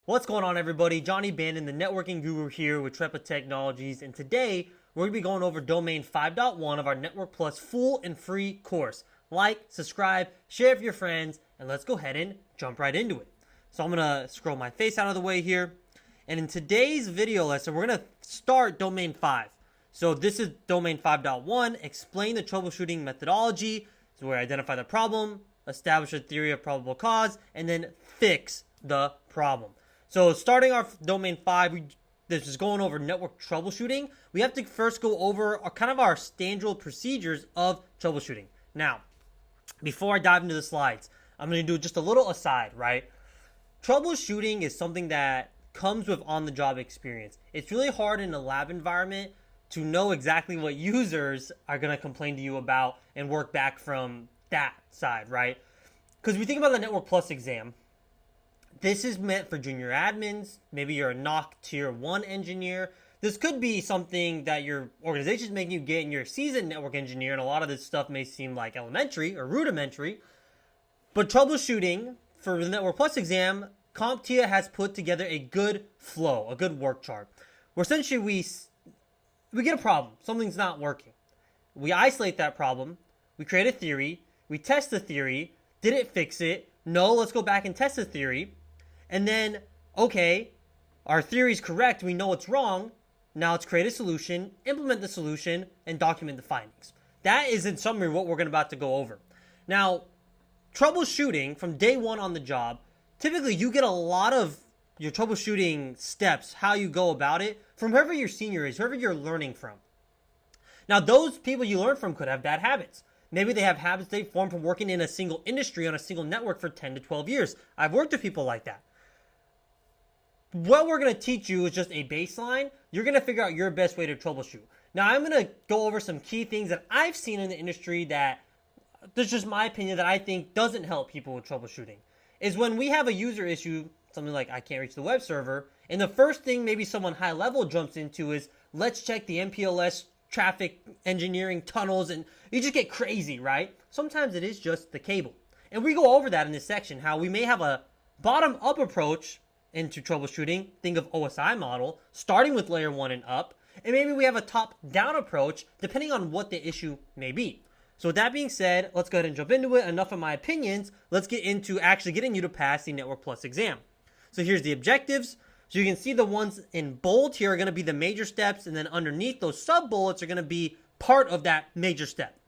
What's going on, everybody? Johnny Bandon, the networking guru here with Trepa Technologies, and today we're going to be going over domain 5.1 of our Network Plus full and free course. Like, subscribe, share with your friends, and let's go ahead and jump right into it. So I'm going to scroll my face out of the way here, and in today's video lesson, we're going to start domain 5. So this is domain 5.1, explain the troubleshooting methodology, so where I identify the problem, establish a theory of probable cause, and then fix the problem. So starting our domain 5, this is going over network troubleshooting. We have to first go over our standard procedures of troubleshooting. Now, before I dive into the slides, I'm going to do just a little aside, right? Troubleshooting is something that comes with on-the-job experience. It's really hard in a lab environment to know exactly what users are going to complain to you about and work back from that side, right? Because we think about the Network Plus exam. This is meant for junior admins. Maybe you're a NOC Tier 1 engineer. This could be something that your organization is making you get, and you're a seasoned network engineer, and a lot of this stuff may seem like elementary or rudimentary. But troubleshooting for the Network Plus exam, CompTIA has put together a good flow, a good work chart, where essentially we get a problem. Something's not working. We isolate that problem. We create a theory. We test the theory. Did it fix it? No, let's go back and test the theory. And then, okay, our theory is correct. We know it's wrong. Now let's create a solution, implement the solution, and document the findings. That is, in summary, what we're about to go over. Now, troubleshooting from day one on the job, typically you get a lot of your troubleshooting steps, how you go about it, from whoever your senior is, whoever you're learning from. Now, those people you learn from could have bad habits. Maybe they have habits they form from working in a single industry on a single network for 10 to 12 years. I've worked with people like that. What we're going to teach you is just a baseline. You're going to figure out your best way to troubleshoot. Now, I'm going to go over some key things that I've seen in the industry that, this is just my opinion, that I think doesn't help people with troubleshooting. Is when we have a user issue, something like I can't reach the web server, and the first thing maybe someone high level jumps into is, let's check the MPLS traffic engineering tunnels, and you just get crazy, right? Sometimes it is just the cable. And we go over that in this section, how we may have a bottom-up approach into troubleshooting, think of OSI model, starting with layer 1 and up, and maybe we have a top-down approach, depending on what the issue may be. So with that being said, let's go ahead and jump into it. Enough of my opinions. Let's get into actually getting you to pass the Network Plus exam. So here's the objectives. So you can see the ones in bold here are going to be the major steps, and then underneath those sub-bullets are going to be part of that major step.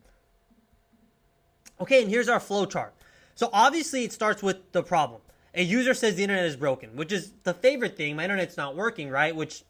Okay, and here's our flow chart. So obviously it starts with the problem. A user says the internet is broken, which is the favorite thing. My internet's not working, right? Which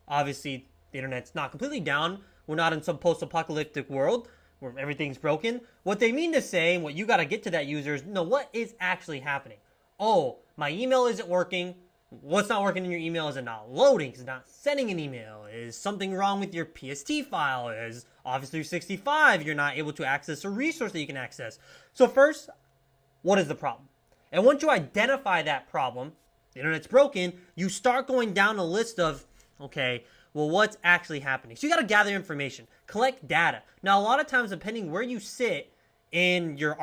obviously the internet's not completely down. We're not in some post-apocalyptic world where everything's broken. What they mean to say, and what you got to get to that user is, no, what is actually happening? Oh, my email isn't working. What's not working in your email? Is it not loading? Is it not sending an email? Is something wrong with your PST file? Is Office 365 you're not able to access a resource that you can access? So first, what is the problem? And once you identify that problem, the internet's broken, you start going down a list of, okay, well, what's actually happening? So you got to gather information, collect data. Now, a lot of times, depending where you sit in your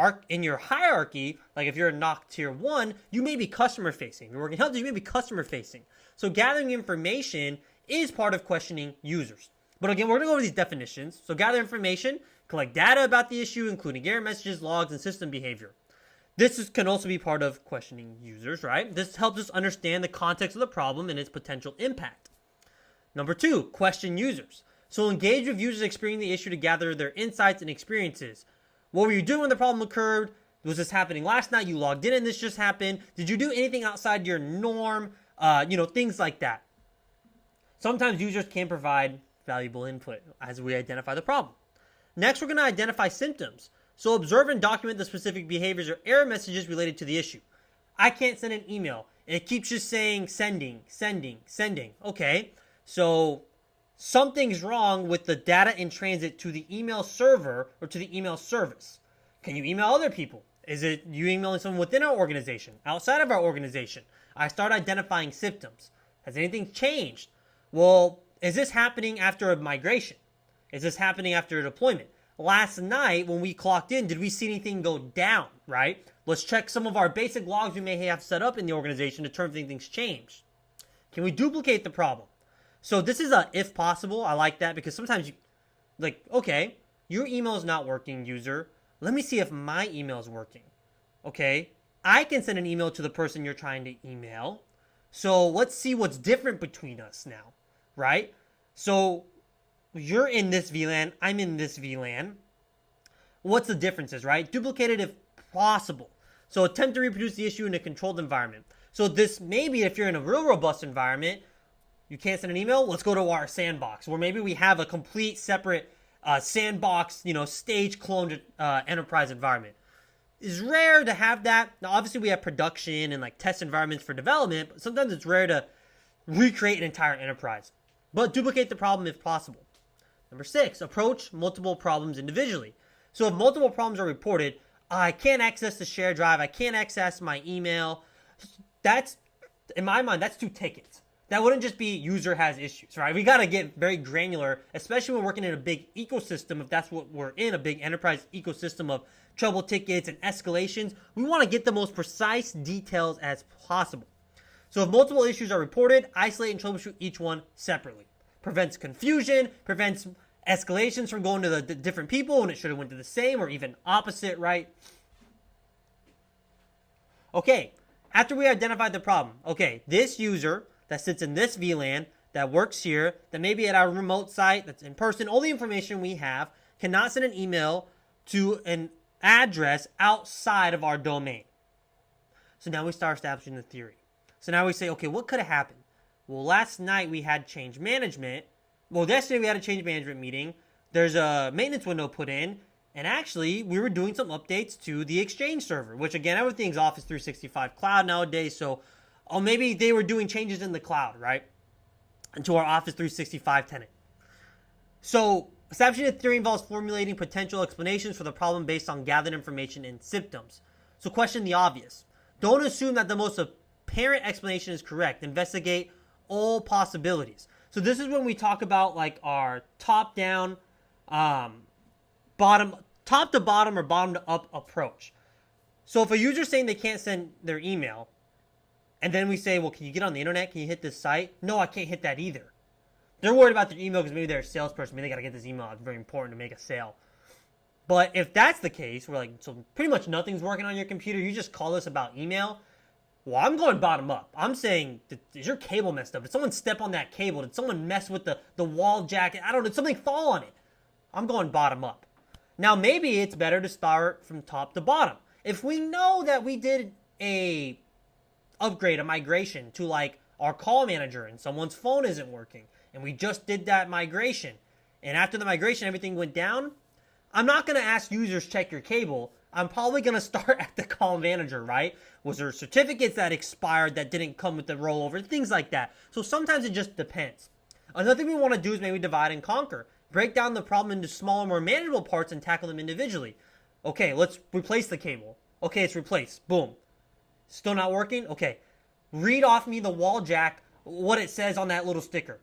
hierarchy, like if you're a NOC Tier 1, you may be customer facing. You're working help, you may be customer facing. So gathering information is part of questioning users. But again, we're going to go over these definitions. So gather information, collect data about the issue, including error messages, logs, and system behavior. This can also be part of questioning users, right? This helps us understand the context of the problem and its potential impact. Number 2, question users. So engage with users experiencing the issue to gather their insights and experiences. What were you doing when the problem occurred? Was this happening last night? You logged in and this just happened. Did you do anything outside your norm? Things like that. Sometimes users can provide valuable input as we identify the problem. Next, we're going to identify symptoms. So observe and document the specific behaviors or error messages related to the issue. I can't send an email. It keeps just saying sending, sending, sending. Okay, so something's wrong with the data in transit to the email server or to the email service. Can you email other people? Is it you emailing someone within our organization, outside of our organization? I start identifying symptoms. Has anything changed? Well, is this happening after a migration? Is this happening after a deployment? Last night when we clocked in, did we see anything go down, right? Let's check some of our basic logs we may have set up in the organization to determine if anything's changed. Can we duplicate the problem? So this is a if possible. I like that because sometimes you, like, okay, your email is not working, user. Let me see if my email is working. Okay, I can send an email to the person you're trying to email. So let's see what's different between us now, right? So you're in this VLAN, I'm in this VLAN. What's the differences, right? Duplicate it if possible. So attempt to reproduce the issue in a controlled environment. So this maybe if you're in a real robust environment, you can't send an email, let's go to our sandbox where maybe we have a complete separate sandbox, stage cloned enterprise environment. It's rare to have that. Now, obviously, we have production and like test environments for development, but sometimes it's rare to recreate an entire enterprise. But duplicate the problem if possible. Number 6, approach multiple problems individually. So if multiple problems are reported, I can't access the shared drive, I can't access my email. That's, in my mind, that's 2 tickets. That wouldn't just be user has issues, right? We got to get very granular, especially when we're working in a big ecosystem. If that's what we're in, a big enterprise ecosystem of trouble tickets and escalations, we want to get the most precise details as possible. So if multiple issues are reported, isolate and troubleshoot each one separately. Prevents confusion, prevents escalations from going to the different people when it should have went to the same or even opposite, right? Okay, after we identified the problem, okay, this user that sits in this VLAN, that works here, that may be at our remote site, that's in person, all the information we have, cannot send an email to an address outside of our domain. So now we start establishing the theory. So now we say, okay, what could have happened? Well, last night we had change management. Well, yesterday we had a change management meeting. There's a maintenance window put in, and actually we were doing some updates to the Exchange server, which again, everything's Office 365 cloud nowadays, so maybe they were doing changes in the cloud, right? Into our Office 365 tenant. So establishing a theory involves formulating potential explanations for the problem based on gathered information and symptoms. So question the obvious. Don't assume that the most apparent explanation is correct. Investigate all possibilities. So this is when we talk about like our top-down, top to bottom or bottom to up approach. So if a user's saying they can't send their email, and then we say, well, can you get on the internet? Can you hit this site? No, I can't hit that either. They're worried about their email because maybe they're a salesperson. Maybe they got to get this email. It's very important to make a sale. But if that's the case, we're like, so pretty much nothing's working on your computer. You just call us about email. Well, I'm going bottom up. I'm saying, is your cable messed up? Did someone step on that cable? Did someone mess with the wall jacket? I don't know. Did something fall on it? I'm going bottom up. Now, maybe it's better to start from top to bottom. If we know that we did a upgrade, a migration to like our call manager and someone's phone isn't working, and we just did that migration, and after the migration everything went down, I'm not going to ask users check your cable. I'm probably going to start at the call manager, right? Was there certificates that expired that didn't come with the rollover, things like that. So sometimes it just depends. Another thing we want to do is maybe divide and conquer. Break down the problem into smaller, more manageable parts and tackle them individually. Okay, let's replace the cable. Okay, it's replaced. Boom. Still not working? Okay. Read off me the wall jack, what it says on that little sticker.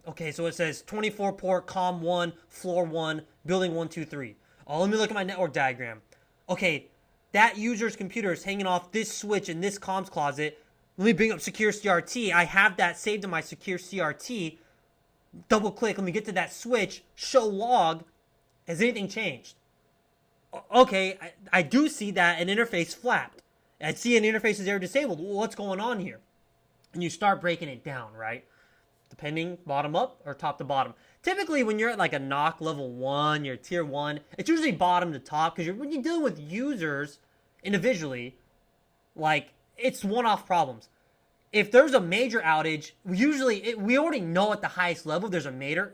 Okay, so it says 24 port, COM 1, floor 1, building 123. Oh, let me look at my network diagram. Okay, that user's computer is hanging off this switch in this comms closet. Let me bring up secure CRT. I have that saved in my secure CRT. Double click, let me get to that switch, show log. Has anything changed? Okay, I do see that an interface flapped. I see an interface is there disabled. What's going on here? And you start breaking it down, right? Depending, bottom up or top to bottom. Typically, when you're at like a NOC level 1, you're tier 1, it's usually bottom to top because when you're dealing with users individually, like it's one-off problems. If there's a major outage, we already know at the highest level there's a major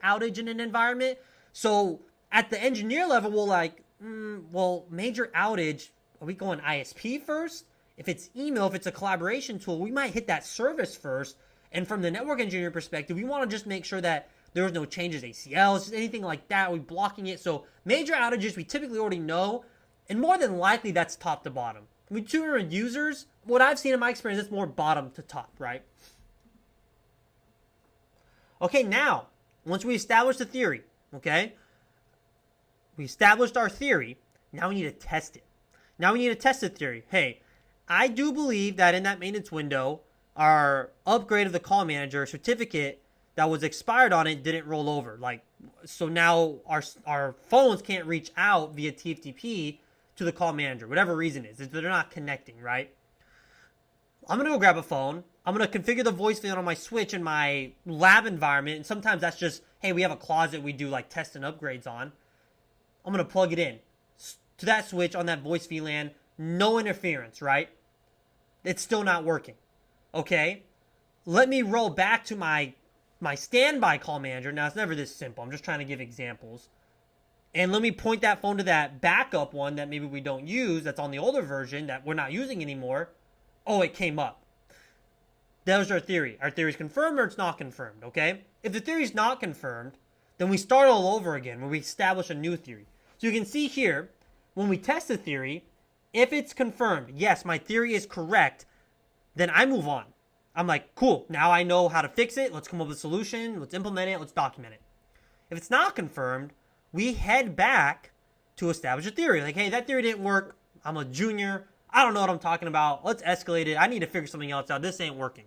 outage in an environment. So at the engineer level, we'll like, major outage, are we going ISP first? If it's email, if it's a collaboration tool, we might hit that service first. And from the network engineer perspective, we want to just make sure that there's no changes, ACLs, anything like that. We're blocking it. So major outages, we typically already know. And more than likely, that's top to bottom. With 200 users, what I've seen in my experience, it's more bottom to top, right? Okay, now, once we establish the theory, okay? We established our theory. Now we need to test it. Now we need to test the theory. Hey, I do believe that in that maintenance window, our upgrade of the call manager certificate that was expired on it didn't roll over. Like, so now our phones can't reach out via TFTP to the call manager, whatever reason is they're not connecting, right? I'm going to go grab a phone. I'm going to configure the voice VLAN on my switch in my lab environment. And sometimes that's just, hey, we have a closet we do like tests and upgrades on. I'm going to plug it in to that switch on that voice VLAN. No interference, right? It's still not working. Okay? Let me roll back to my standby call manager. Now, it's never this simple. I'm just trying to give examples. And let me point that phone to that backup one that maybe we don't use, that's on the older version that we're not using anymore. Oh, it came up. That was our theory. Our theory is confirmed or it's not confirmed, okay? If the theory is not confirmed, then we start all over again when we establish a new theory. So you can see here, when we test the theory, if it's confirmed, yes, my theory is correct, then I move on. I'm like, cool, now I know how to fix it. Let's come up with a solution. Let's implement it. Let's document it. If it's not confirmed, we head back to establish a theory. Like, hey, that theory didn't work. I'm a junior. I don't know what I'm talking about. Let's escalate it. I need to figure something else out. This ain't working.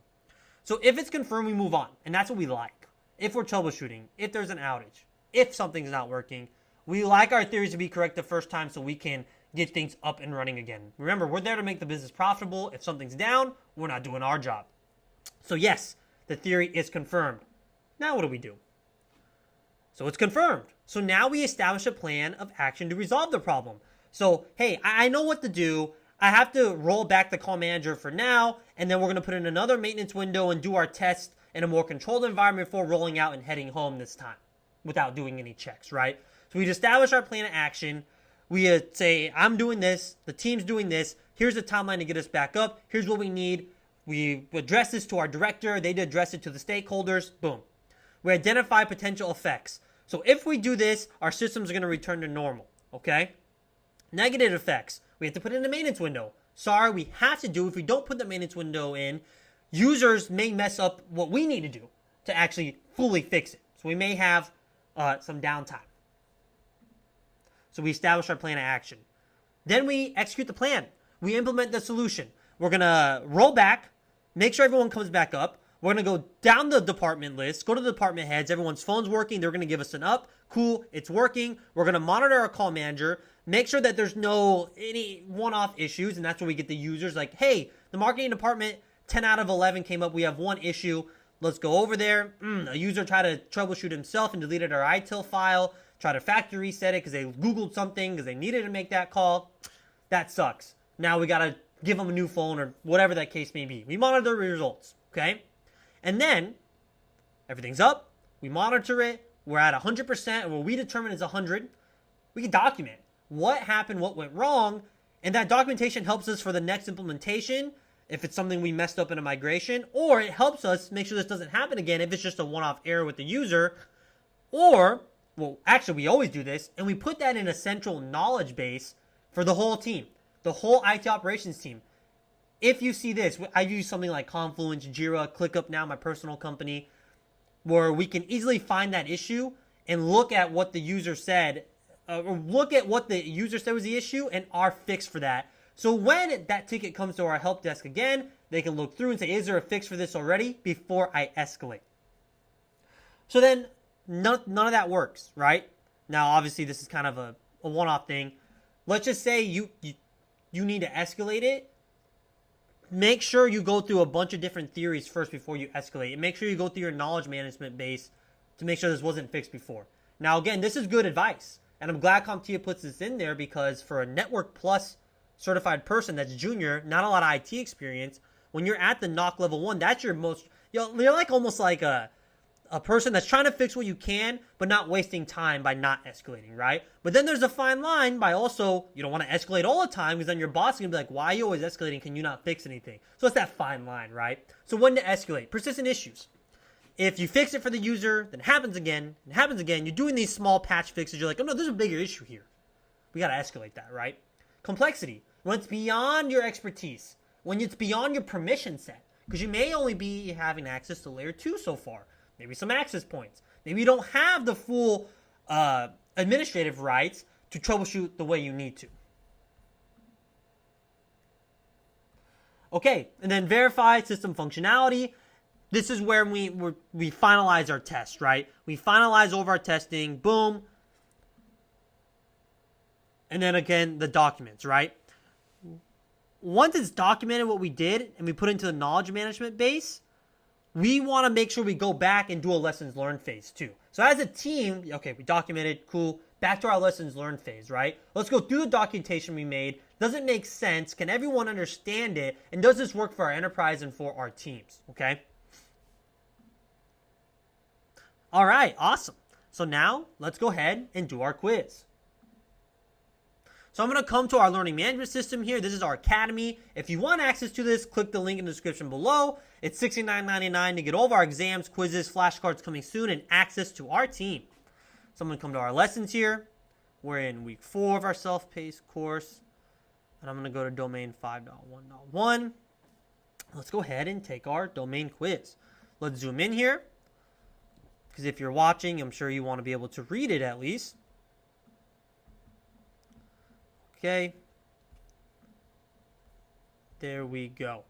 So if it's confirmed, we move on. And that's what we like. If we're troubleshooting, if there's an outage, if something's not working, we like our theories to be correct the first time so we can get things up and running again. Remember, we're there to make the business profitable. If something's down, we're not doing our job. So yes, the theory is confirmed. Now what do we do? So it's confirmed. So now we establish a plan of action to resolve the problem. So, hey, I know what to do. I have to roll back the call manager for now, and then we're going to put in another maintenance window and do our test in a more controlled environment before rolling out and heading home this time without doing any checks, right? So we establish our plan of action. We say, I'm doing this, the team's doing this, here's the timeline to get us back up, here's what we need. We address this to our director, they address it to the stakeholders, boom. We identify potential effects. So if we do this, our systems are going to return to normal, okay? Negative effects. We have to put in a maintenance window. Sorry, we have to do. If we don't put the maintenance window in, users may mess up what we need to do to actually fully fix it. So we may have some downtime. So we establish our plan of action. Then we execute the plan. We implement the solution. We're going to roll back, make sure everyone comes back up. We're going to go down the department list, go to the department heads. Everyone's phone's working. They're going to give us an up. Cool, it's working. We're going to monitor our call manager, make sure that there's any one-off issues, and that's where we get the users like, hey, the marketing department, 10 out of 11 came up. We have one issue. Let's go over there. A user tried to troubleshoot himself and deleted our ITIL file, tried to factory reset it because they Googled something because they needed to make that call. That sucks. Now we got to give them a new phone or whatever that case may be. We monitor the results, okay? And then everything's up. We monitor it. We're at 100%, and what we determine is 100. We can document what happened, what went wrong, and that documentation helps us for the next implementation if it's something we messed up in a migration, or it helps us make sure this doesn't happen again if it's just a one-off error with the user, or, well, actually, we always do this, and we put that in a central knowledge base for the whole team, the whole IT operations team. If you see this, I use something like Confluence, Jira, ClickUp now, my personal company, where we can easily find that issue and look at what the user said, or look at what the user said was the issue and our fix for that. So when that ticket comes to our help desk again, they can look through and say, is there a fix for this already before I escalate? So then none of that works, right? Now, obviously, this is kind of a one-off thing. Let's just say you need to escalate it. Make sure you go through a bunch of different theories first before you escalate. And make sure you go through your knowledge management base to make sure this wasn't fixed before. Now, again, this is good advice. And I'm glad CompTIA puts this in there because for a Network Plus certified person that's junior, not a lot of IT experience, when you're at the NOC level 1, that's your most, you're like almost like a person that's trying to fix what you can, but not wasting time by not escalating, right? But then there's a fine line by also, you don't want to escalate all the time because then your boss is going to be like, why are you always escalating? Can you not fix anything? So it's that fine line, right? So when to escalate? Persistent issues. If you fix it for the user, then it happens again, and it happens again. You're doing these small patch fixes. You're like, oh no, there's a bigger issue here. We got to escalate that, right? Complexity. When it's beyond your expertise. When it's beyond your permission set. Because you may only be having access to layer 2 so far. Maybe some access points. Maybe you don't have the full administrative rights to troubleshoot the way you need to. Okay, and then verify system functionality. This is where we finalize our test, right? We finalize over our testing, boom. And then again, the documents, right? Once it's documented what we did and we put into the knowledge management base, we want to make sure we go back and do a lessons learned phase too. So as a team, okay, we documented, cool. Back to our lessons learned phase, right? Let's go through the documentation we made. Does it make sense? Can everyone understand it? And does this work for our enterprise and for our teams, okay? All right, awesome. So now let's go ahead and do our quiz. So I'm going to come to our learning management system here. This is our academy. If you want access to this, click the link in the description below. It's $69.99 to get all of our exams, quizzes, flashcards coming soon, and access to our team. So I'm going to come to our lessons here. We're in week 4 of our self-paced course. And I'm going to go to domain 5.1.1. Let's go ahead and take our domain quiz. Let's zoom in here. Because if you're watching, I'm sure you want to be able to read it at least. Okay. There we go.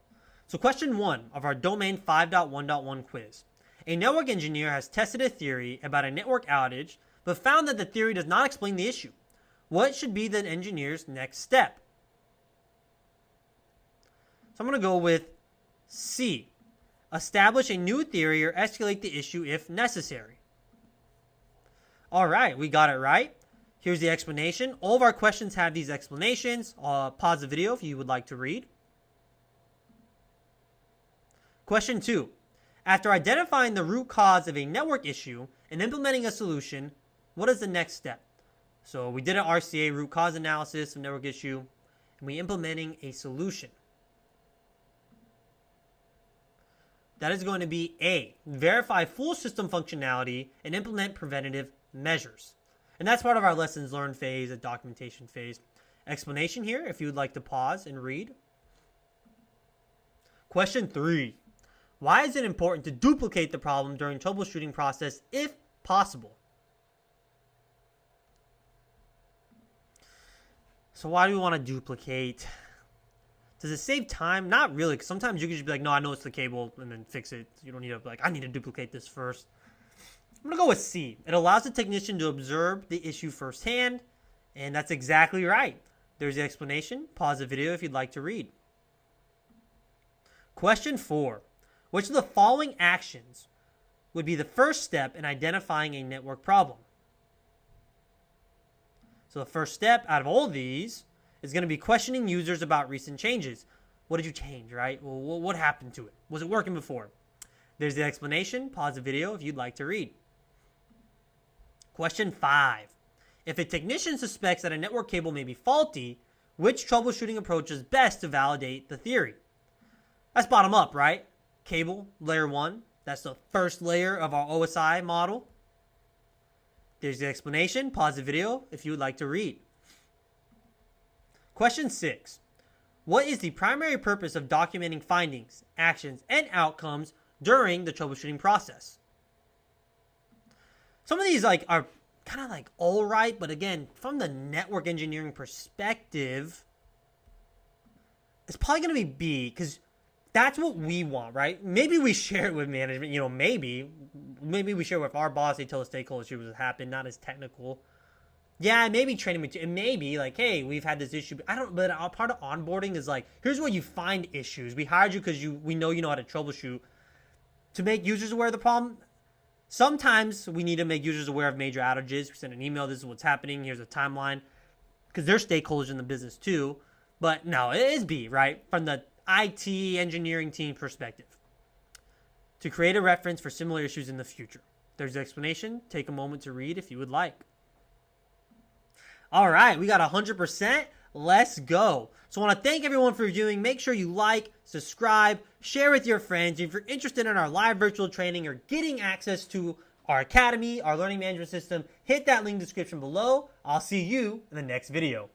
So question 1 of our domain 5.1.1 quiz. A network engineer has tested a theory about a network outage, but found that the theory does not explain the issue. What should be the engineer's next step? So I'm going to go with C. Establish a new theory or escalate the issue if necessary. All right, we got it right. Here's the explanation. All of our questions have these explanations. Pause the video if you would like to read. Question 2. After identifying the root cause of a network issue and implementing a solution, what is the next step? So we did an RCA, root cause analysis of network issue, and we're implementing a solution. That is going to be A. Verify full system functionality and implement preventative measures. And that's part of our lessons learned phase, a documentation phase. Explanation here, if you would like to pause and read. Question 3. Why is it important to duplicate the problem during troubleshooting process if possible? So why do we want to duplicate? Does it save time? Not really, because sometimes you can just be like, no, I know it's the cable, and then fix it. You don't need to be like, I need to duplicate this first. I'm going to go with C. It allows the technician to observe the issue firsthand, and that's exactly right. There's the explanation. Pause the video if you'd like to read. Question 4. Which of the following actions would be the first step in identifying a network problem? So the first step out of all of these is going to be questioning users about recent changes. What did you change, right? Well, what happened to it? Was it working before? There's the explanation. Pause the video if you'd like to read. Question 5. If a technician suspects that a network cable may be faulty, which troubleshooting approach is best to validate the theory? That's bottom up, right? Cable, layer 1. That's the first layer of our OSI model. There's the explanation. Pause the video if you would like to read. Question 6. What is the primary purpose of documenting findings, actions, and outcomes during the troubleshooting process? Some of these are kind of all right, but again, from the network engineering perspective, it's probably going to be B, because that's what we want, right? Maybe we share it with management, maybe we share it with our boss. They tell us stakeholders what happened, not as technical. Yeah, maybe training material. It may be like, hey, we've had this issue. But our part of onboarding is like, here's where you find issues. We hired you because we know you know how to troubleshoot. To make users aware of the problem, sometimes we need to make users aware of major outages. We send an email, this is what's happening, here's a timeline. Because they're stakeholders in the business too. But no, it is B, right? From the IT engineering team perspective. To create a reference for similar issues in the future. There's the explanation. Take a moment to read if you would like. All right, we got 100%. Let's go. So I want to thank everyone for viewing. Make sure you like, subscribe, share with your friends. If you're interested in our live virtual training or getting access to our academy, our learning management system, hit that link in the description below. I'll see you in the next video.